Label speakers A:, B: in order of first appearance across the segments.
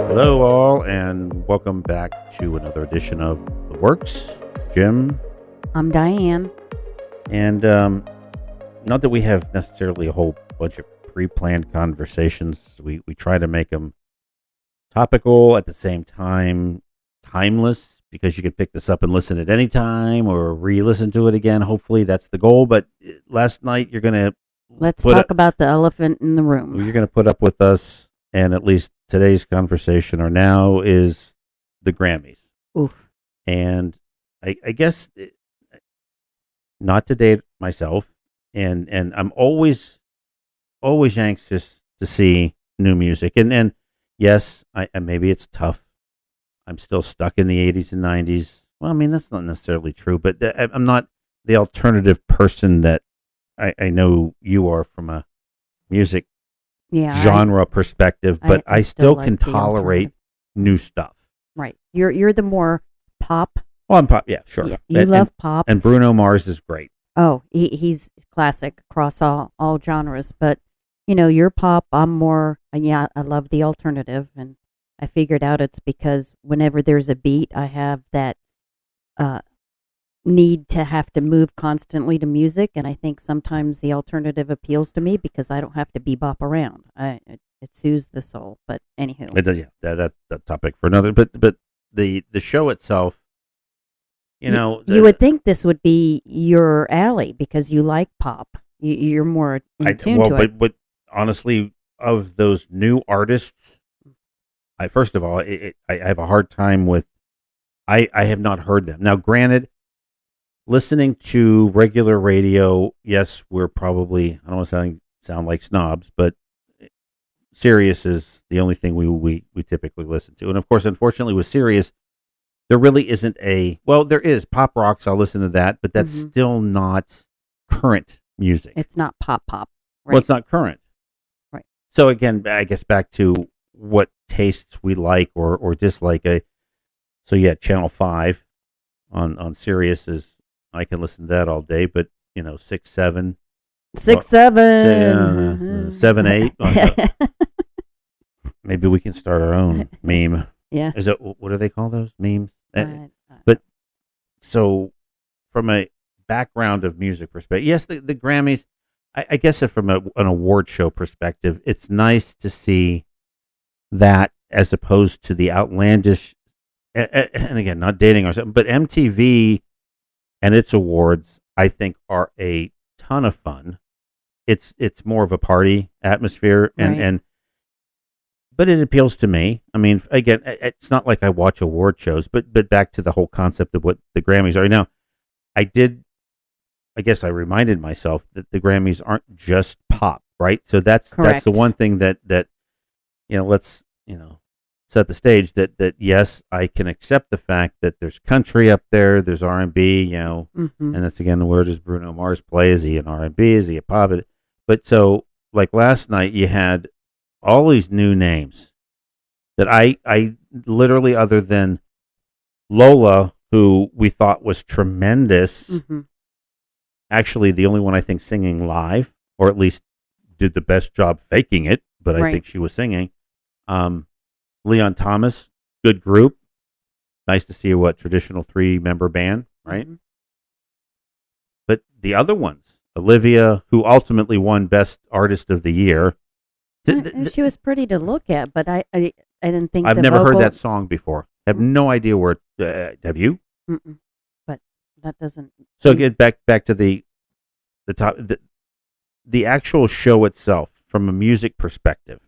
A: Hello, all, and welcome back to another edition of The Works. Jim.
B: I'm Diane.
A: And not that we have necessarily a whole bunch of pre-planned conversations. We try to make them topical at the same time, timeless, because you can pick this up and listen at any time or re-listen to it again. Hopefully that's the goal. But last night
B: Let's talk about the elephant in the room.
A: You're going to put up with us, and at least today's conversation or now is the Grammys.
B: Oof.
A: And I guess not to date myself, and I'm always anxious to see new music. And yes, maybe it's tough. I'm still stuck in the 80s and 90s. Well, I mean, that's not necessarily true, but I'm not the alternative person that I know you are from a music genre perspective, but I still can tolerate new stuff.
B: Right. You're the more pop.
A: Oh, I'm pop. Yeah, sure.
B: Yeah, you love pop.
A: And Bruno Mars is great.
B: Oh, he's classic across all genres. But, you're pop. I'm more, I love the alternative. And I figured out it's because whenever there's a beat, I have that need to have to move constantly to music. And I think sometimes the alternative appeals to me because I don't have to bebop around. It soothes the soul. But anywho.
A: That topic for another. But the show itself, you
B: would think this would be your alley because you like pop. You're more in tune to it.
A: But honestly, of those new artists, first of all, I have a hard time with. I have not heard them. Now, granted, listening to regular radio, yes, we're probably, I don't want to sound like snobs, but Sirius is the only thing we typically listen to. And of course, unfortunately, with Sirius, there really isn't there is pop rocks. I'll listen to that, but that's still not current music.
B: It's not pop. Right?
A: Well, it's not current.
B: Right.
A: So again, I guess back to what tastes we like or dislike. Channel 5 on Sirius is, I can listen to that all day, but 6, 7.
B: 6, 7.
A: 7, 8. Maybe we can start our own meme.
B: Yeah.
A: Is it, what do they call those memes? But so from a background of music perspective, yes, the Grammys, I guess from an award show perspective, it's nice to see that as opposed to the outlandish, and again, not dating ourselves, but MTV and its awards, I think, are a ton of fun. It's more of a party atmosphere, but it appeals to me. I mean, again, it's not like I watch award shows, but back to the whole concept of what the Grammys are. Now, I guess I reminded myself that the Grammys aren't just pop, right? So that's the one thing that let's set the stage that yes, I can accept the fact that there's country up there, there's R&B, and that's again, where does Bruno Mars play? Is he an R&B? Is he a pop? But so like last night, you had all these new names that I literally, other than Lola, who we thought was tremendous, actually the only one I think singing live, or at least did the best job faking it, but I think she was singing. Leon Thomas, good group. Nice to see a traditional 3-member band, right? But the other ones, Olivia, who ultimately won Best Artist of the Year.
B: She was pretty to lock at, but I didn't think
A: I've never heard that song before. I have no idea where. Have you?
B: But that doesn't.
A: So get back to the top. The actual show itself, from a music perspective,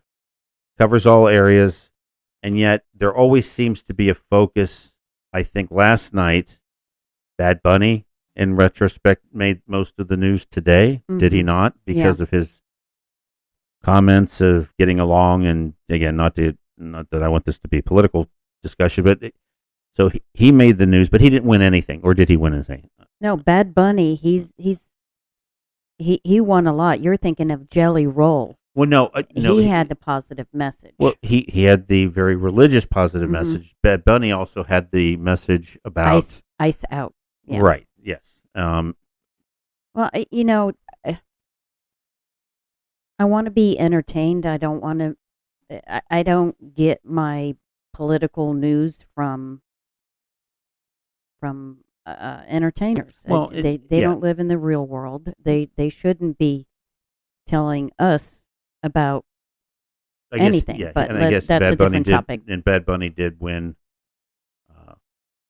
A: covers all areas, and yet there always seems to be a focus. I think last night, Bad Bunny, in retrospect, made most of the news today. Did he not? Because of his comments of getting along, and again, not that I want this to be a political discussion, but so he made the news, but he didn't win anything, or did he win anything?
B: No, Bad Bunny, he won a lot. You're thinking of Jelly Roll.
A: Well, no,
B: he had the positive message.
A: Well, he had the very religious positive message. Bad Bunny also had the message about
B: ice out. Yeah.
A: Right. Yes.
B: Well, I want to be entertained. I don't want to. I don't get my political news from entertainers.
A: Well,
B: They
A: yeah,
B: don't live in the real world. They shouldn't be telling us about
A: I guess,
B: anything.
A: yeah,
B: But
A: and I guess
B: that's a
A: Bad Bunny
B: different
A: did,
B: topic.
A: and Bad Bunny did win uh,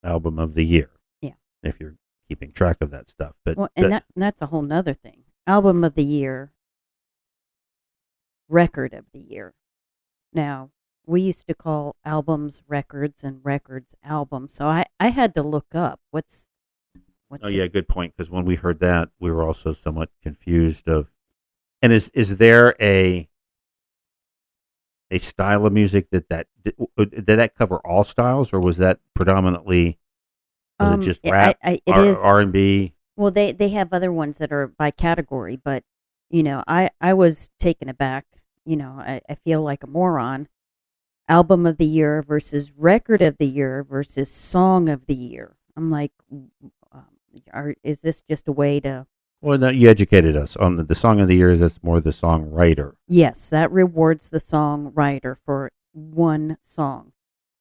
A: album of the year.
B: Yeah.
A: If you're keeping track of that stuff, but
B: Well, and that's a whole nother thing. Album of the year, record of the year. Now, we used to call albums records and records albums. So I had to look up
A: oh
B: what's
A: yeah, good point. Because when we heard that, we were also somewhat confused of. And is there a style of music did that cover all styles, or was that predominantly, was it just rap,
B: it is.
A: R&B?
B: Well, they have other ones that are by category, but I was taken aback. I feel like a moron. Album of the year versus record of the year versus song of the year. I'm like, is this just a way to?
A: Well, no, you educated us on the song of the year. That's more the songwriter.
B: Yes, that rewards the songwriter for one song.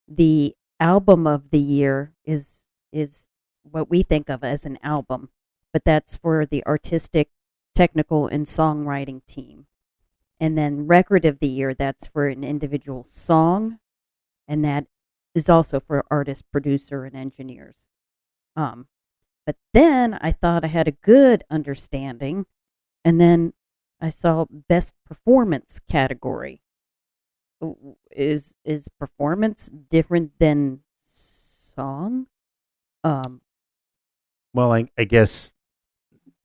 B: The album of the year is what we think of as an album, but that's for the artistic, technical, and songwriting team. And then record of the year, that's for an individual song, and that is also for artist, producer, and engineers. Um, but then I thought I had a good understanding, and then I saw best performance category. Is performance different than song? Um,
A: Well, I guess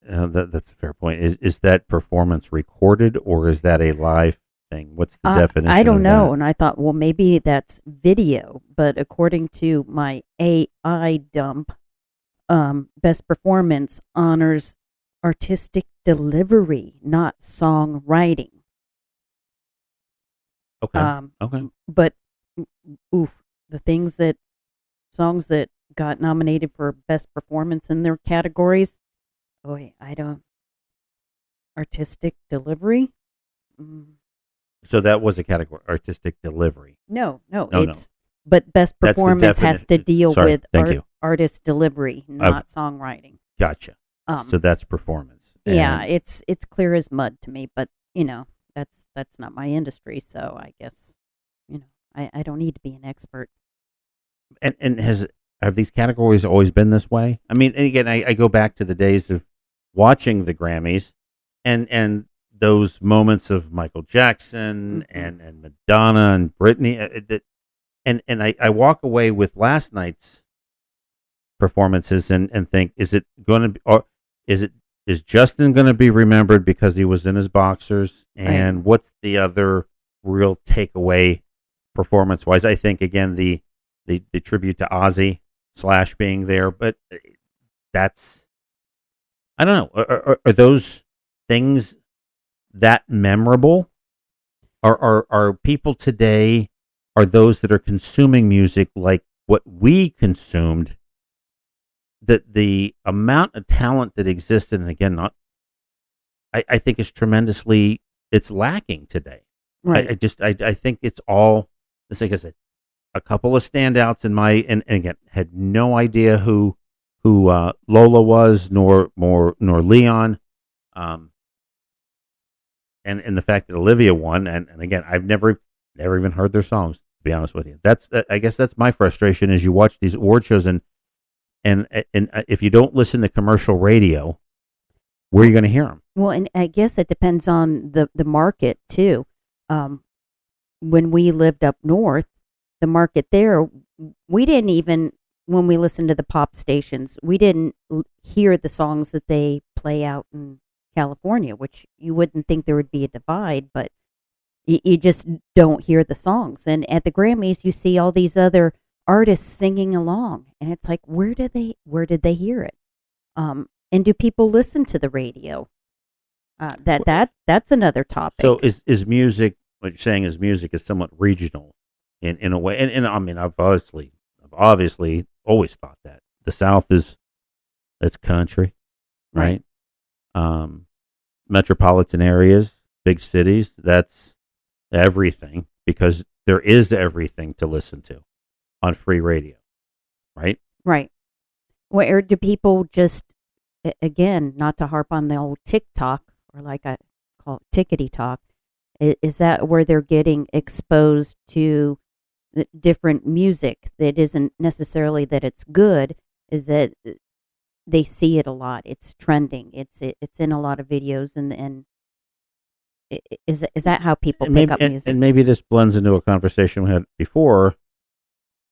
A: that's a fair point. Is that performance recorded, or is that a live thing? What's the definition?
B: I don't
A: of
B: know,
A: that?
B: and I thought, well, maybe that's video, but according to my AI dump, best performance honors artistic delivery, not songwriting.
A: Okay. Okay.
B: But oof, the songs that got nominated for best performance in their categories. Oh, wait, I don't artistic delivery. Mm,
A: So that was a category, artistic delivery.
B: no,
A: No, no.
B: it's but best
A: That's the
B: performance has to deal
A: Sorry,
B: with
A: thank you.
B: artist delivery, not songwriting.
A: Gotcha. So
B: Um,
A: that's performance.
B: yeah,
A: And
B: it's clear as mud to me, but that's not my industry, so I guess I don't need to be an expert.
A: and have these categories always been this way? I mean, and again, I go back to the days of watching the Grammys, and those moments of Michael Jackson
B: Mm-hmm.
A: and Madonna and Britney, and I walk away with last night's performances and think, is it going to be, or is Justin going to be remembered because he was in his boxers?
B: Right.
A: And what's the other real takeaway performance wise? I think again the tribute to Ozzy Slash being there, but that's, I don't know. Are those things that memorable? Are people today, are those that are consuming music like what we consumed? That the amount of talent that existed, and again, not, I think is tremendously, it's lacking today.
B: Right.
A: I think it's all, it's like I said, a couple of standouts in my, and again, had no idea who Lola was, nor Leon, and the fact that Olivia won, and again, I've never even heard their songs, to be honest with you. I guess that's my frustration, is you watch these award shows, and if you don't listen to commercial radio, where are you going to hear them?
B: Well, and I guess it depends on the market too. Um, when we lived up north, the market there, we didn't even, when we listened to the pop stations, we didn't hear the songs that they play out in California, which you wouldn't think there would be a divide, but you just don't hear the songs. And at the Grammys, you see all these other artists singing along, and it's like, where did they hear it? And do people listen to the radio? That's another topic.
A: So is music, what you're saying is music is somewhat regional in a way, and I mean, I've obviously always thought that the South it's country, right? Metropolitan areas, big cities, that's everything because there is everything to listen to on free radio, right?
B: Right. Where do people just, again, not to harp on the old TikTok, or like I call it tickety talk, is that where they're getting exposed to the different music that isn't necessarily that it's good, is that they see it a lot. It's trending. It's in a lot of videos, and is that how people
A: And
B: pick
A: maybe,
B: up music?
A: and maybe this blends into a conversation we had before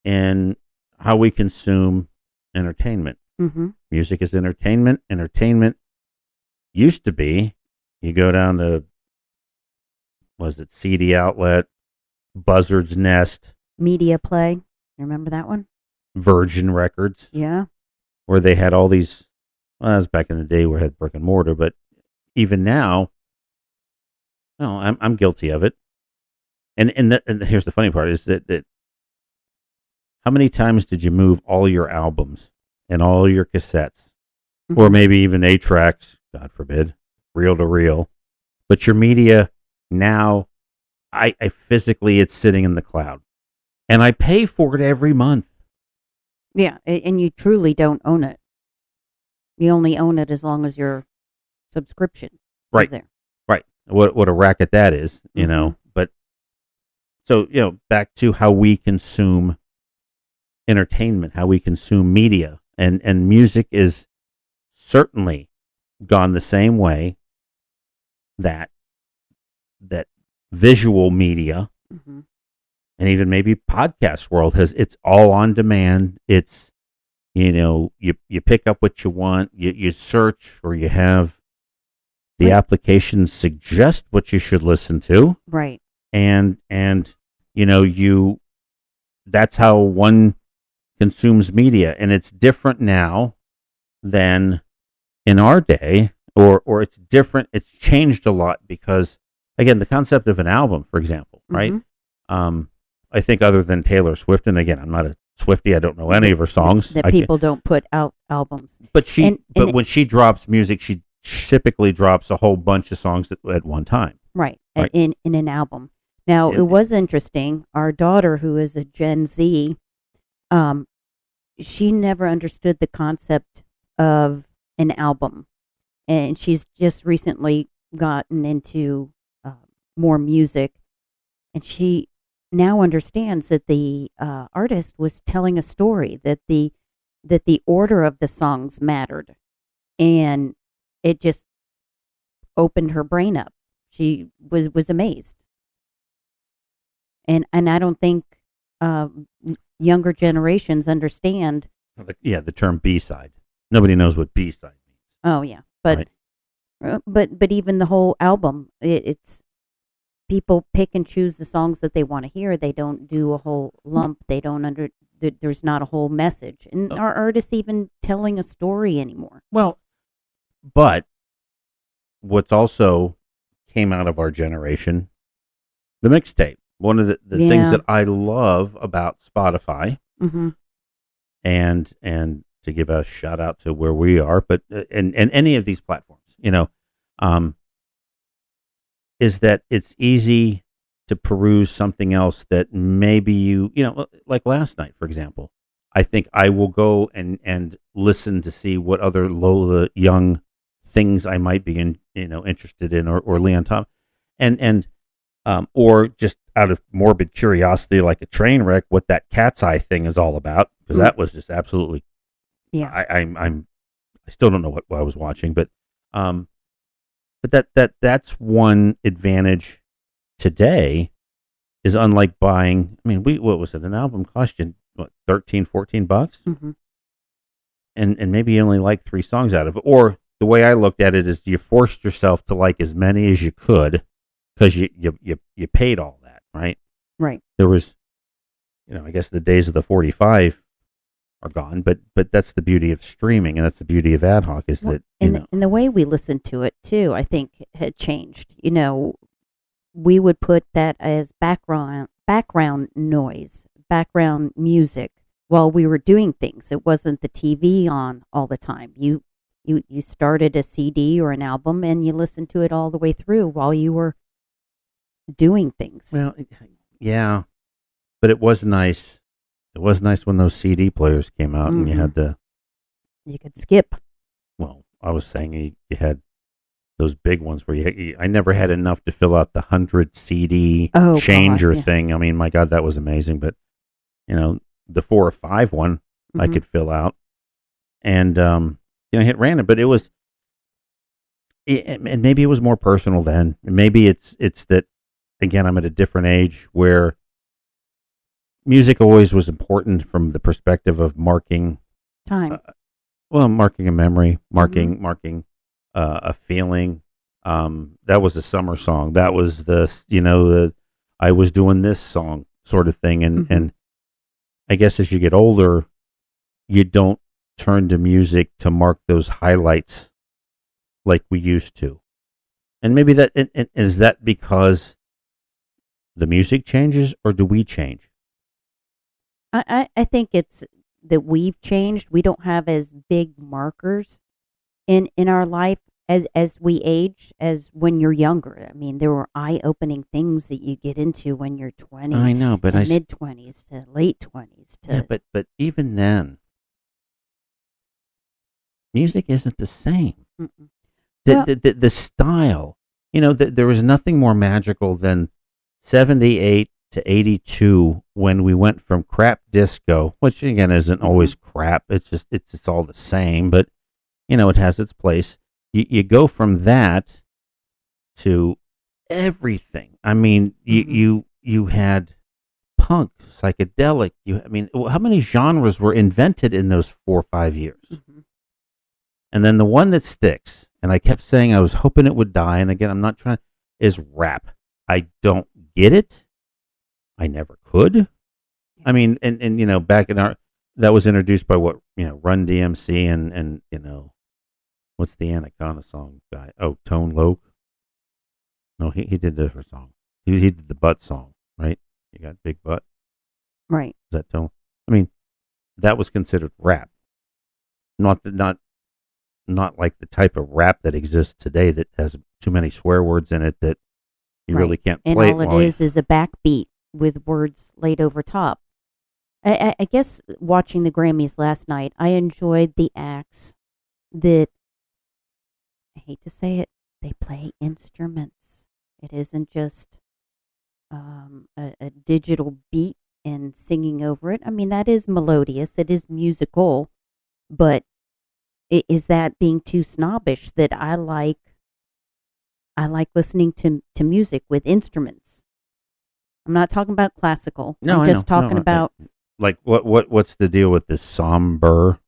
A: in how we consume entertainment.
B: Mm-hmm.
A: Music is entertainment. Entertainment used to be you go down to, was it CD Outlet, Buzzard's Nest,
B: Media Play. You remember that one?
A: Virgin Records,
B: Yeah.
A: where they had all these. Well, that was back in the day where it had brick and mortar, but even now, no, I'm guilty of it. And here's the funny part is that how many times did you move all your albums and all your cassettes,
B: Mm-hmm.
A: or maybe even 8 tracks, God forbid, reel to reel, but your media now, I physically, it's sitting in the cloud, and I pay for it every month.
B: Yeah, and you truly don't own it. You only own it as long as your subscription
A: Right.
B: is there.
A: Right. What a racket that is, you
B: Mm-hmm.
A: know. But so, back to how we consume entertainment, how we consume media, and music is certainly gone the same way that visual media,
B: Mm-hmm.
A: and even maybe podcast world has. It's all on demand. It's, you pick up what you want, you search, or you have the
B: Right.
A: applications suggest what you should listen to,
B: Right.
A: and you that's how one consumes media, and it's different now than in our day, or it's different. It's changed a lot because, again, the concept of an album, for example, right?
B: Mm-hmm.
A: I think other than Taylor Swift, and again, I'm not a Swiftie, I don't know any of her songs.
B: That people don't put out albums.
A: But
B: And
A: when she drops music, she typically drops a whole bunch of songs at one time.
B: Right.
A: Right.
B: In an album. Now, it was interesting. Our daughter, who is a Gen Z, she never understood the concept of an album. And she's just recently gotten into more music. And she now understands that the artist was telling a story, that the order of the songs mattered. And it just opened her brain up. She was amazed. And I don't think younger generations understand.
A: The term B-side. Nobody knows what B-side means.
B: Oh yeah, but
A: Right.
B: but even the whole album, it's people pick and choose the songs that they want to hear. They don't do a whole lump. They don't there's not a whole message. And are artists even telling a story anymore?
A: Well, but what's also came out of our generation, the mixtape. One of the things
B: Yeah.
A: that I love about Spotify,
B: Mm-hmm.
A: and to give a shout out to where we are, but and any of these platforms, is that it's easy to peruse something else that maybe like last night, for example. I think I will go and listen to see what other Lola Young things I might be interested in, or Leon Tom, and or just out of morbid curiosity, like a train wreck, what that Cat's Eye thing is all about, because that was just absolutely.
B: Yeah.
A: I still don't know what I was watching, but that's one advantage today, is unlike buying. I mean, what was it? An album cost you what, $13, $14,
B: Mm-hmm.
A: and maybe you only like 3 songs out of it. Or the way I looked at it is, you forced yourself to like as many as you could because you paid all that, right?
B: Right.
A: There was, I guess the days of the 45 are gone, but that's the beauty of streaming, and that's the beauty of ad hoc, is that
B: and the way we listen to it too, I think, had changed. We would put that as background noise, background music while we were doing things. It wasn't the TV on all the time. You You started a CD or an album and you listened to it all the way through while you were doing things.
A: Well, yeah, but it was nice. It was nice when those CD players came out and you had
B: you could skip.
A: Well, I was saying you had those big ones where I never had enough to fill out the 100 CD changer thing. I mean, my God, that was amazing. But, the 4 or 5 one I could fill out and, hit random. But it was, and maybe it was more personal then. Maybe it's that, again, I'm at a different age where music always was important from the perspective of marking
B: time.
A: Marking a memory, marking a feeling. That was a summer song. That was the I was doing this song sort of thing. And I guess as you get older, you don't turn to music to mark those highlights like we used to. And maybe that is that because the music changes, or do we change?
B: I think it's that we've changed. We don't have as big markers in our life as we age as when you're younger. I mean, there were eye-opening things that you get into when you're 20.
A: I know, but
B: mid-20s to late 20s to.
A: Yeah, but even then, music isn't the same. The style, there was nothing more magical than 78 to 82 when we went from crap disco, which again isn't always crap. It's just it's all the same, but it has its place. You go from that to everything. I mean, you had punk, psychedelic. How many genres were invented in those 4 or 5 years? And then the one that sticks, and I kept saying I was hoping it would die, and again, I'm not trying, is rap. I don't get it. I never could. I mean, and back in that was introduced by Run DMC and what's the Anaconda song guy? Oh, Tone Loc. No, he did the different song. He did the butt song, right? You got big butt.
B: Right.
A: Is that Tone? I mean, that was considered rap. Not like the type of rap that exists today that has too many swear words in it that you really can't play.
B: And all it is a backbeat with words laid over top. I guess watching the Grammys last night, I enjoyed the acts that, I hate to say it, they play instruments. It isn't just a digital beat and singing over it. I mean, that is melodious. It is musical, but is that being too snobbish that I like listening to music with instruments? I'm not talking about classical.
A: No,
B: I'm just talking about
A: like what's the deal with this somber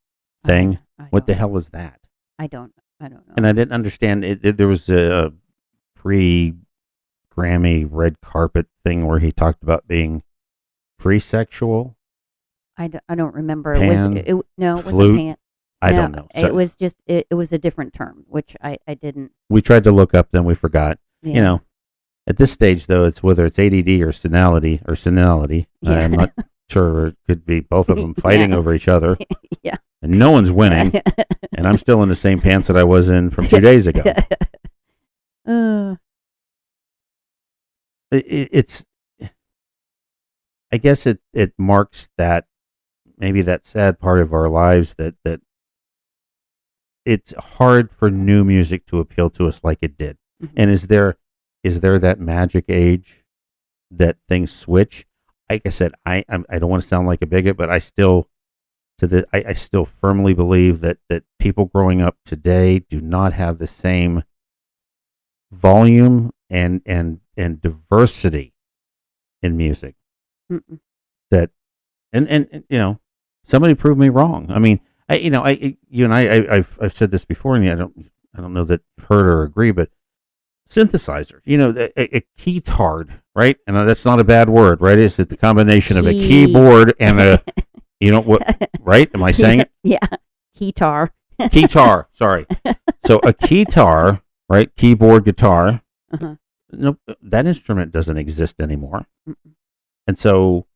A: thing? What the hell is that?
B: I don't know.
A: And I didn't understand it. There was a pre-Grammy red carpet thing where he talked about being pre-sexual.
B: I don't remember.
A: Pan,
B: it wasn't
A: flute.
B: pan.
A: I don't know.
B: So, it was just it was a different term, which I didn't.
A: We tried to look up, then we forgot.
B: Yeah.
A: At this stage, though, it's whether it's ADD or senility.
B: Yeah.
A: I'm not sure. It could be both of them fighting over each other.
B: Yeah.
A: And no one's winning. And I'm still in the same pants that I was in from 2 days ago. It's. I guess it marks that maybe that sad part of our lives that it's hard for new music to appeal to us like it did.
B: Mm-hmm.
A: And is there that magic age that things switch? Like I said, I don't want to sound like a bigot, but I still firmly believe that people growing up today do not have the same volume and diversity in music.
B: Mm-mm.
A: That and somebody prove me wrong. I mean, you and I've said this before, and I don't know that you've heard or agree, but synthesizers, a keytard, right? And that's not a bad word, right? It's the combination of a keyboard and a, what, right? Am I saying it?
B: Yeah, keytar.
A: Keytar, sorry. So a keytar, right? Keyboard, guitar.
B: Uh-huh.
A: No, that instrument doesn't exist anymore.
B: Mm-mm.
A: And so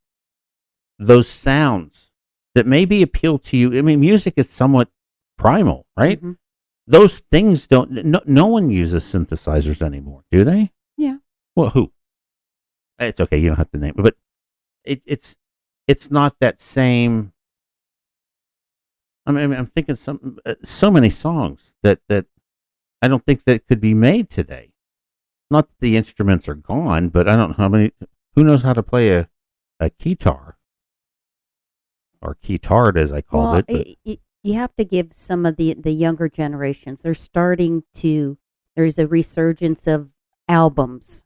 A: those sounds that maybe appeal to you, I mean, music is somewhat primal, right?
B: Mm-hmm.
A: those things don't. No one uses synthesizers anymore, do they?
B: Yeah.
A: Well, who? It's okay. You don't have to name it, but it's not that same. I mean, I'm thinking so many songs that I don't think that could be made today. Not that the instruments are gone, but I don't know how many. Who knows how to play a guitar or keytard, as I called it?
B: You have to give some of the younger generations. They're starting to. There's a resurgence of albums.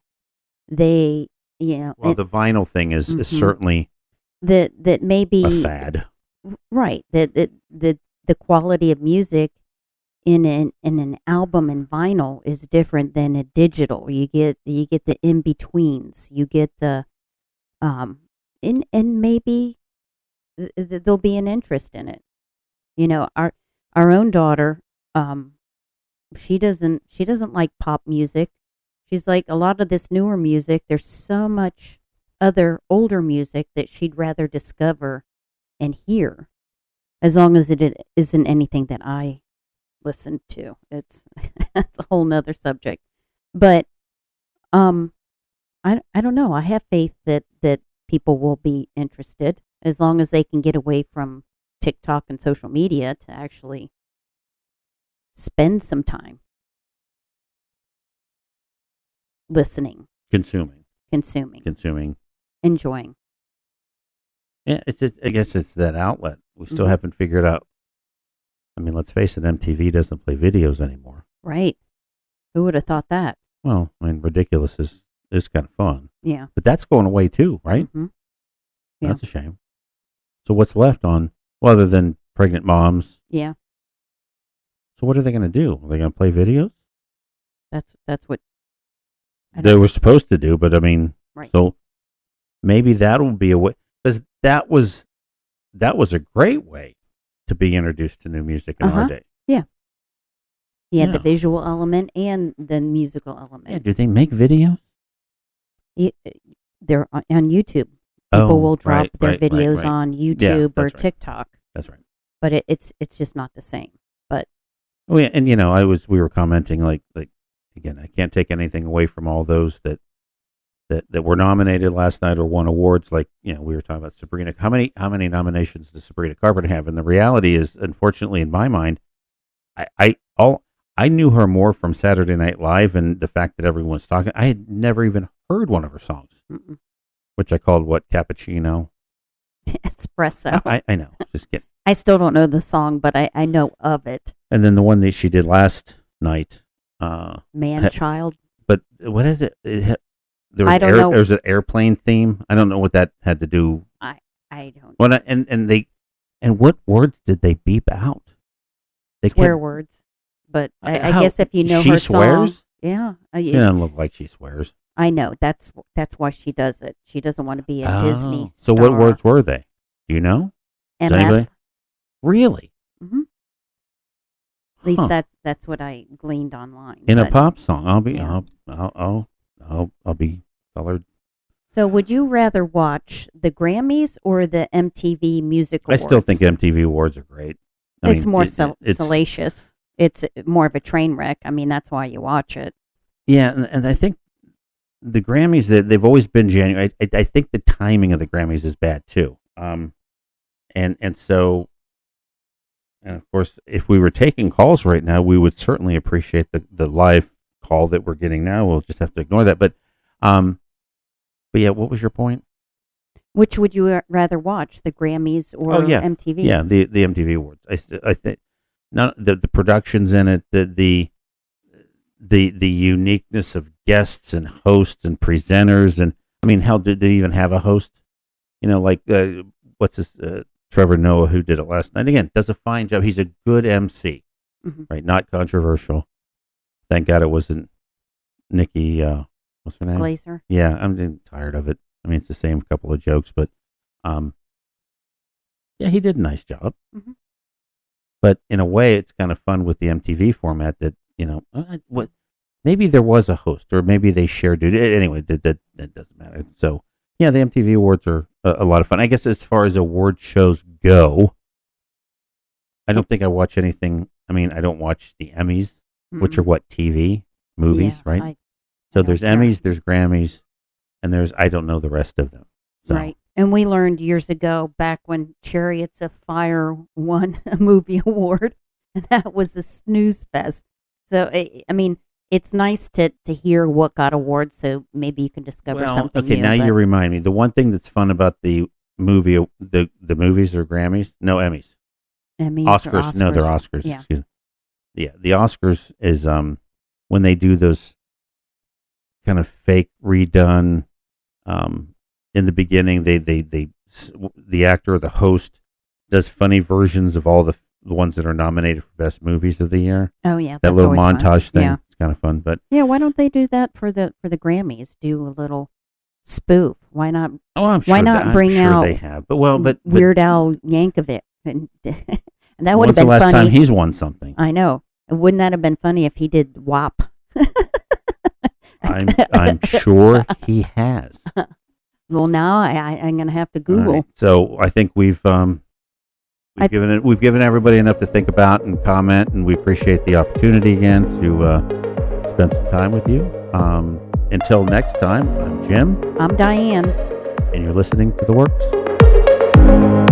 B: They,
A: Well, the vinyl thing is certainly
B: that maybe
A: a fad,
B: right? The quality of music in an album in vinyl is different than a digital. You get the in betweens. You get the and maybe there'll be an interest in it. Our own daughter, she doesn't like pop music. She's like, a lot of this newer music, there's so much other older music that she'd rather discover and hear, as long as it isn't anything that I listen to. It's that's a whole nother subject. But I don't know. I have faith that people will be interested, as long as they can get away from TikTok and social media to actually spend some time listening,
A: consuming,
B: enjoying.
A: Yeah, I guess it's that outlet. We still haven't figured out. I mean, let's face it, MTV doesn't play videos anymore.
B: Right. Who would have thought that?
A: Well, I mean, ridiculous is kind of fun.
B: Yeah.
A: But that's going away too, right?
B: Mm-hmm. Yeah.
A: That's a shame. So what's left on, well, other than pregnant moms?
B: Yeah.
A: So what are they going to do? Are they going to play videos?
B: That's what
A: they were supposed to do, but I mean,
B: right.
A: So maybe that'll be a way, because that was a great way to be introduced to new music in our day.
B: Yeah. Yeah, the visual element and the musical element.
A: Yeah, do they make videos?
B: They're on YouTube. People will drop their videos on YouTube or TikTok.
A: That's right.
B: But it's just not the same. But
A: and we were commenting like again, I can't take anything away from all those that were nominated last night or won awards. Like, we were talking about Sabrina. How many nominations does Sabrina Carpenter have? And the reality is, unfortunately, in my mind, I knew her more from Saturday Night Live and the fact that everyone's talking. I had never even heard one of her songs, which I called cappuccino,
B: espresso.
A: I know, just kidding.
B: I still don't know the song, but I know of it.
A: And then the one that she did last night,
B: Child.
A: But what is it? There was an airplane theme. I don't know what that had to do.
B: I don't.
A: Well, and what words did they beep out?
B: Swear words. But I guess if you know her
A: swears?
B: song, yeah,
A: it doesn't look like she swears.
B: I know that's why she does it. She doesn't want to be a Disney star.
A: So what words were they? Do you know?
B: MF.
A: Really?
B: Mm-hmm. At least that's what I gleaned online.
A: In a pop song, I'll be colored.
B: So, would you rather watch the Grammys or the MTV Music Awards?
A: I still think MTV Awards are great.
B: It's more salacious. It's more of a train wreck. I mean, that's why you watch it.
A: Yeah, and I think the Grammys, they've always been January. I think the timing of the Grammys is bad too. And so, and of course, if we were taking calls right now, we would certainly appreciate the live call that we're getting now. We'll just have to ignore that. But yeah, what was your point?
B: Which would you rather watch, the Grammys or MTV?
A: Yeah, the MTV Awards. I think not the productions in it, the uniqueness of guests and hosts and presenters, and I mean, how did they even have a host? Like what's this Trevor Noah, who did it last night? Again, does a fine job. He's a good MC, right? Not controversial. Thank God it wasn't Nikki. What's her name?
B: Glazer.
A: Yeah, I'm getting tired of it. I mean, it's the same couple of jokes, but yeah, he did a nice job.
B: Mm-hmm.
A: But in a way, it's kind of fun with the MTV format that, what maybe there was a host or maybe they shared duty. Anyway, that doesn't matter. So, yeah, the MTV Awards are a lot of fun. I guess as far as award shows go, I don't think I watch anything. I mean, I don't watch the Emmys, which are
B: Mm-mm.
A: what, TV, movies,
B: Yeah,
A: right?
B: I
A: So
B: don't
A: there's
B: care.
A: Emmys, there's Grammys, and I don't know the rest of them. So,
B: Right. And we learned years ago, back when Chariots of Fire won a movie award, and that was a snooze fest. So, I mean, it's nice to hear what got awards, so maybe you can discover
A: well,
B: something
A: okay,
B: new.
A: now you
B: But
A: remind me. The one thing that's fun about the movie, the movies or Grammys, no Emmys.
B: Emmys or
A: Oscars. No, they're
B: Oscars.
A: Oscars.
B: Yeah.
A: Excuse me. Yeah, the Oscars is when they do those kind of fake redone. In the beginning, the actor or the host does funny versions of all the ones that are nominated for best movies of the year.
B: Oh, yeah.
A: That
B: That's
A: little
B: always fun.
A: montage thing.
B: Yeah.
A: It's kind of fun, but
B: Yeah. Why don't they do that for the Grammys? Do a little spoof. Why not?
A: oh, I'm sure.
B: Why not
A: I'm
B: bring
A: sure
B: out
A: they have. But
B: Weird Al Yankovic? And that would
A: when's
B: have
A: the
B: been
A: last
B: funny.
A: time he's won something?
B: I know. Wouldn't that have been funny if he did WAP?
A: I'm sure he has.
B: Well, now I'm going to have to
A: All
B: Google.
A: right. So I think we've given everybody enough to think about and comment, and we appreciate the opportunity again to spend some time with you. Until next time, I'm Jim,
B: I'm Diane.
A: and you're listening to The Works.